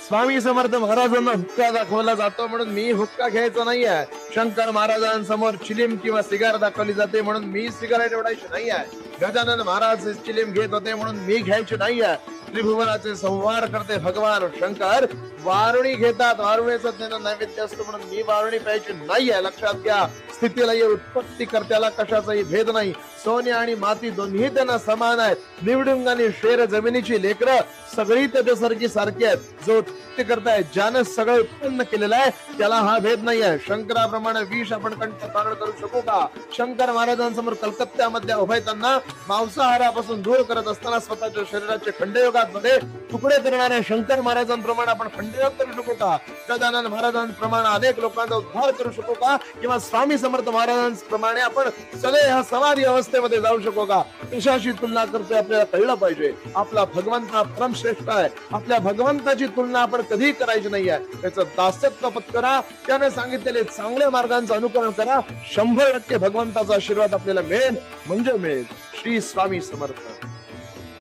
स्वामी समर्थ महाराजांना हुक्का दाखवला जातो म्हणून मी हुक्का घ्यायचा नाहीये. शंकर महाराजांसमोर चिलीम किंवा सिगार दाखवली जाते म्हणून मी सिगारेट ओढायची नाहीये. गजानन महाराज चिलीम घेत होते म्हणून मी घ्यायची नाहीये. त्रिभुवनाचे संहार करते भगवान शंकर वारुणी घेतात, वारुणीचं त्यांना नैवेद्य असतो म्हणून मी वारुणी प्यायची नाहीये. लक्षात घ्या, स्थितीला उत्पत्ती करत्याला कशाचाही भेद नाही. सोने आणि माती दोन्ही त्यांना समान आहेत. निवडुंग आणि शेर जमिनीची लेकरं सगळी त्याच्यासारखी सारखी आहेत. जो उत्पत्ती करताय, ज्यानं सगळं उत्पन्न केलेलं आहे त्याला हा भेद नाहीये. शंकराप्रमाणे विष आपण कंठ धारण करू शकू का? शंकर महाराजांसमोर कलकत्त्यामध्ये उभयताना मांसाहारापासून दूर करत असताना स्वतःच्या शरीराचे खंडयोगामध्ये तुकडे करणाऱ्या शंकर महाराजांप्रमाणे आपण खंडयोग करू शकू का? गजानन महाराजांप्रमाणे अनेक लोकांचा उद्धार करू शकू का? किंवा स्वामी समर्थ महाराजांप्रमाणे आपण सगळे ह्या समाधी अवस्थेमध्ये जाऊ शकू का? कशाशी तुलना करतोय आपल्याला कळलं पाहिजे. आपला भगवंत हा परमश्रेष्ठ आहे. आपल्या भगवंताची तुलना आपण कधी करायची नाहीये. त्याचं दासत्व पत्करा, त्याने सांगितलेले चांगल्या मार्गांचं अनुकरण करा. 100% भगवंताचा आशीर्वाद आपल्याला मिळेल म्हणजे मिळेल. श्री स्वामी समर्थ.